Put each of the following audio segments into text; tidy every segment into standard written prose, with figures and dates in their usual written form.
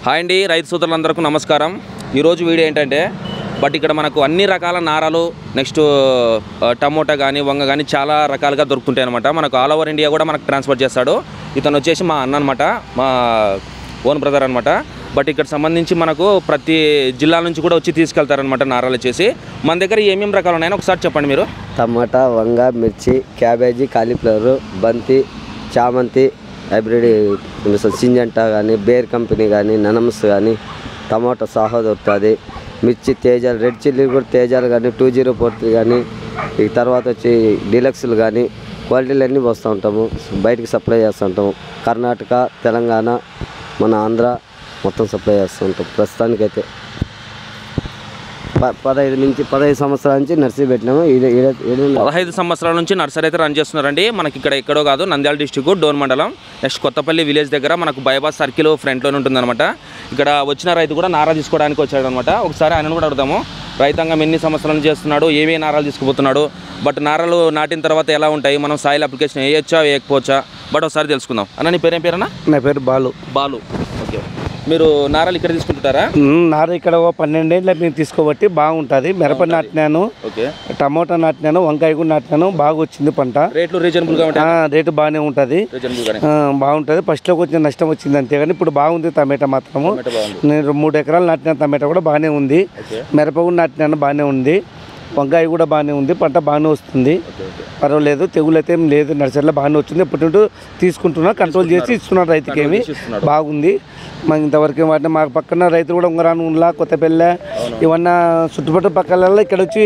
Hi అండి, రైతు సోదరులందరికీ నమస్కారం. ఈరోజు వీడియో ఏంటంటే ఇక్కడ మనకు అన్ని రకాల నారాలు నెక్స్ట్ టమోటా కానీ వంగ కానీ చాలా రకాలుగా దొరుకుతుంటాయి అనమాట. మనకు ఆల్ ఓవర్ ఇండియా కూడా మనకు ట్రాన్స్పోర్ట్ చేస్తాడు. ఇతను వచ్చేసి మా అన్న అనమాట, మా ఓన్ బ్రదర్ అనమాట. ఇక్కడ సంబంధించి మనకు ప్రతి జిల్లా నుంచి కూడా వచ్చి తీసుకెళ్తారనమాట నారాలు వచ్చేసి. మన దగ్గర ఏమేమి రకాలు ఉన్నాయని ఒకసారి చెప్పండి మీరు. టమాటా, వంగ, మిర్చి, క్యాబేజీ, కాలీఫ్లవర్, బంతి, చామంతి, హైబ్రిడ్ సింజంటా కానీ, బేర్ కంపెనీ కానీ, ననమ్స్ కానీ, టమాటా సాహో దొరుకుతుంది. మిర్చి తేజాలు, రెడ్ చిల్లీ కూడా తేజాలు కానీ, 2043 కానీ, ఈ తర్వాత వచ్చి డీలక్స్లు కానీ క్వాలిటీలు అన్నీ వస్తూ ఉంటాము. బయటికి సప్లై చేస్తూ ఉంటాము. కర్ణాటక, తెలంగాణ, మన ఆంధ్ర మొత్తం సప్లై చేస్తూ ఉంటాం. ప్రస్తుతానికైతే 15 సంవత్సరాల నుంచి నర్సరీ పెట్టినాము. 15 సంవత్సరాల నుంచి నర్సరీ అయితే రన్ చేస్తున్నారండి. మనకి ఇక్కడ ఎక్కడో కాదు, నంద్యాల డిస్టిక్, డోన్ మండలం, నెక్స్ట్ కొత్తపల్లి విలేజ్ దగ్గర మనకు బైపాస్ సర్కిల్ ఫ్రంట్లోనే ఉంటుందన్నమాట. ఇక్కడ వచ్చిన రైతు కూడా నారా తీసుకోవడానికి వచ్చాడనమాట. ఒకసారి ఆయన కూడా అడుగుతాము, రైతాంగం ఎన్ని సంవత్సరాలు చేస్తున్నాడు, ఏవే నారాలు తీసుకుపోతున్నాడు, నారాలు నాటిన తర్వాత ఎలా ఉంటాయి, మనం సాయిల్ అప్లికేషన్ వేయచ్చా వేయకపోవచ్చా, ఒకసారి తెలుసుకుందాం. అన్న నీ పేరేం పేరన్నా? నా పేరు బాలు. ఓకే, మీరు నారాలు ఇక్కడ తీసుకుంటారా? నార ఇక్కడ 12 ఏళ్ళ నేను తీసుకోబట్టి బాగుంటుంది. మిరప నాటినాను, టమోటా నాటినాను, వంకాయ కూడా నాటినాను. బాగా వచ్చింది పంట. రేట్లు రీజనబుల్గా ఉంటాయి. రేటు బాగానే ఉంటుంది, బాగుంటుంది. ఫస్ట్లో కొంచెం నష్టం వచ్చింది అంతేగాని ఇప్పుడు బాగుంది. టమాటా మాత్రము నేను 3 ఎకరాలు నాటిన టమాటా కూడా బాగానే ఉంది. మిరప కూడా నాటినాను, బాగానే ఉంది. వంకాయ కూడా బాగానే ఉంది. పంట బాగానే వస్తుంది, పర్వాలేదు. తెగులు అయితే ఏం లేదు. నర్సరీలో బాగానే వచ్చింది. ఎప్పటి తీసుకుంటున్నా, కంట్రోల్ చేసి ఇస్తున్నాడు రైతుకి. ఏమి బాగుంది. మాకు ఇంతవరకు వాటిని మా పక్కన రైతులు కూడా ఉంగరాను ఉల్లా, కొత్తపల్లె, ఇవన్నా చుట్టుపక్కల పక్కల ఇక్కడ వచ్చి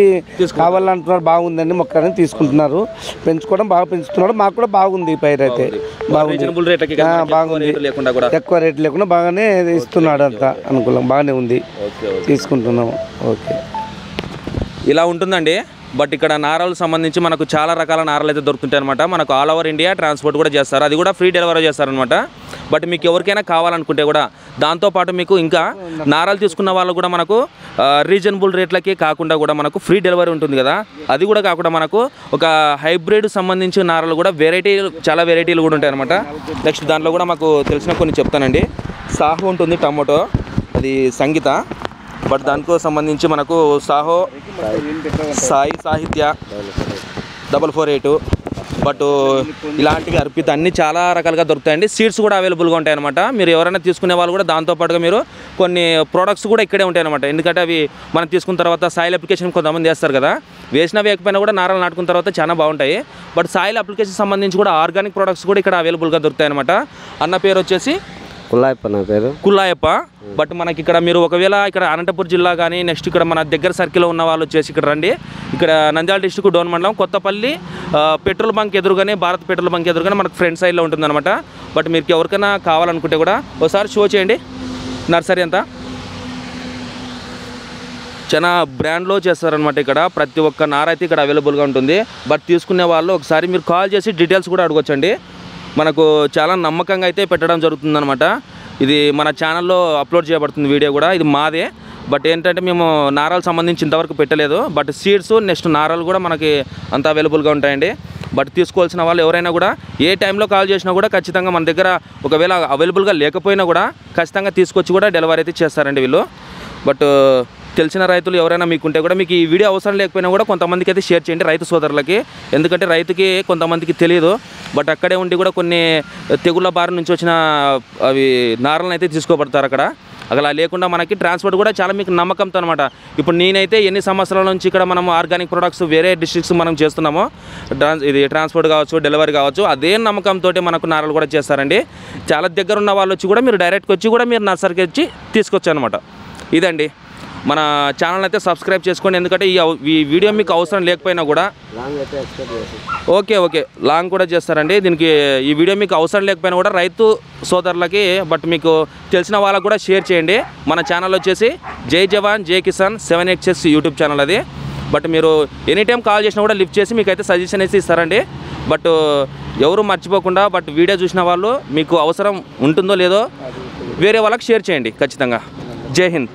కావాలంటున్నారు. బాగుందని మొక్కని తీసుకుంటున్నారు. పెంచుకోవడం బాగా పెంచుతున్నాడు. మాకు కూడా బాగుంది. పైరు అయితే బాగుంది, బాగుంది. ఎక్కువ రేటు లేకుండా బాగానే ఇస్తున్నాడు. అంతా అనుకూలం బాగానే ఉంది, తీసుకుంటున్నాము. ఓకే, ఇలా ఉంటుందండి. ఇక్కడ నారాలకు సంబంధించి మనకు చాలా రకాల నారాలు అయితే దొరుకుతుంటాయి అనమాట. మనకు ఆల్ ఓవర్ ఇండియా ట్రాన్స్పోర్ట్ కూడా చేస్తారు. అది కూడా ఫ్రీ డెలివరీ చేస్తారనమాట. మీకు ఎవరికైనా కావాలనుకుంటే కూడా దాంతోపాటు మీకు ఇంకా నారాలు తీసుకున్న వాళ్ళు కూడా మనకు రీజనబుల్ రేట్లకి కాకుండా కూడా మనకు ఫ్రీ డెలివరీ ఉంటుంది కదా. అది కూడా కాకుండా మనకు ఒక హైబ్రిడ్ సంబంధించిన నారాలు కూడా చాలా వెరైటీలు కూడా ఉంటాయి అనమాట. నెక్స్ట్ దాంట్లో కూడా మాకు తెలిసిన కొన్ని చెప్తానండి. సాహో ఉంటుంది, టమోటో, అది సంగీత. దానికో సంబంధించి మనకు సాహో, సాయి సాహిత్య, 448, ఇలాంటివి అర్పిత అన్నీ చాలా రకాలుగా దొరుకుతాయండి. సీడ్స్ కూడా అవైలబుల్గా ఉంటాయి అనమాట. మీరు ఎవరైనా తీసుకునే వాళ్ళు కూడా దాంతోపాటుగా మీరు కొన్ని ప్రోడక్ట్స్ కూడా ఇక్కడే ఉంటాయి అనమాట. ఎందుకంటే అవి మనం తీసుకున్న తర్వాత సాయిల్ అప్లికేషన్ కొంతమంది వేస్తారు కదా, వేసినా వేయకపోయినా కూడా నారాలు నాటుకున్న తర్వాత చాలా బాగుంటాయి. సాయిల్ అప్లికేషన్ సంబంధించి కూడా ఆర్గానిక్ ప్రోడక్ట్స్ కూడా ఇక్కడ అవైలబుల్గా దొరుకుతాయి అనమాట. అన్న పేరు వచ్చేసి కుల్లాయప్ప. నా పేరు కుల్లాయప్ప. మనకి ఇక్కడ మీరు ఒకవేళ ఇక్కడ అనంతపురం జిల్లా కానీ నెక్స్ట్ ఇక్కడ మన దగ్గర సర్కిల్లో ఉన్న వాళ్ళు వచ్చేసి ఇక్కడ రండి. ఇక్కడ నంద్యాల డిస్టిక్, డోన్ మండలం, కొత్తపల్లి పెట్రోల్ బంక్ ఎదురుగానే, భారత్ పెట్రోల్ బంక్ ఎదురుగానే మనకు ఫ్రంట్ సైడ్లో ఉంటుందన్నమాట. మీకు ఎవరికైనా కావాలనుకుంటే కూడా ఒకసారి షో చేయండి. నర్సరీ అంతా చాలా బ్రాండ్లో చేస్తారనమాట. ఇక్కడ ప్రతి ఒక్క నార అయితే ఇక్కడ అవైలబుల్గా ఉంటుంది. తీసుకునే వాళ్ళు ఒకసారి మీరు కాల్ చేసి డీటెయిల్స్ కూడా అడగొచ్చండి. మనకు చాలా నమ్మకంగా అయితే పెట్టడం జరుగుతుందన్నమాట. ఇది మన ఛానల్లో అప్లోడ్ చేయబడుతుంది వీడియో కూడా. ఇది మాదే. ఏంటంటే మేము నారాలు సంబంధించి ఇంతవరకు పెట్టలేదు. సీడ్స్ నెక్స్ట్ నారాలు కూడా మనకి అంత అవైలబుల్గా ఉంటాయండి. తీసుకోవాల్సిన వాళ్ళు ఎవరైనా కూడా ఏ టైంలో కాల్ చేసినా కూడా ఖచ్చితంగా మన దగ్గర ఒకవేళ అవైలబుల్గా లేకపోయినా కూడా ఖచ్చితంగా తీసుకొచ్చి కూడా డెలివరీ అయితే చేస్తారండి వీళ్ళు. తెలిసిన రైతులు ఎవరైనా మీకుంటే కూడా, మీకు ఈ వీడియో అవసరం లేకపోయినా కూడా కొంతమందికి అయితే షేర్ చేయండి, రైతు సోదరులకి. ఎందుకంటే రైతుకి కొంతమందికి తెలియదు. అక్కడే ఉండి కూడా కొన్ని తెగుళ్ళ బారి నుంచి వచ్చిన అవి నారలను అయితే తీసుకోబడతారు అక్కడ. అలా లేకుండా మనకి ట్రాన్స్పోర్ట్ కూడా చాలా మీకు నమ్మకంతో అనమాట. ఇప్పుడు నేనైతే ఎన్ని సంవత్సరాల నుంచి ఇక్కడ మనం ఆర్గానిక్ ప్రొడక్ట్స్ వేరే డిస్ట్రిక్ట్స్ మనం చేస్తున్నామో, ఇది ట్రాన్స్పోర్ట్ కావచ్చు, డెలివరీ కావచ్చు, అదే నమ్మకంతో మనకు నారలు కూడా చేస్తారండి. చాలా దగ్గర ఉన్న వాళ్ళు వచ్చి కూడా మీరు డైరెక్ట్గా వచ్చి కూడా మీరు నర్సరీకి వచ్చి తీసుకొచ్చు అనమాట. ఇదండి, మన ఛానల్ అయితే సబ్స్క్రైబ్ చేసుకోండి. ఎందుకంటే ఈ వీడియో మీకు అవసరం లేకపోయినా కూడా ఓకే లాంగ్ కూడా చేస్తారండి. దీనికి ఈ వీడియో మీకు అవసరం లేకపోయినా కూడా రైతు సోదరులకి మీకు తెలిసిన వాళ్ళకు కూడా షేర్ చేయండి. మన ఛానల్ వచ్చేసి జై జవాన్ జై కిసాన్ 7HS యూట్యూబ్ ఛానల్ అది. మీరు ఎనీ టైం కాల్ చేసినా కూడా లిఫ్ట్ చేసి మీకు అయితే సజెషన్ అయితే ఇస్తారండి. ఎవరు మర్చిపోకుండా వీడియో చూసిన వాళ్ళు మీకు అవసరం ఉంటుందో లేదో వేరే వాళ్ళకి షేర్ చేయండి ఖచ్చితంగా. జై హింద్.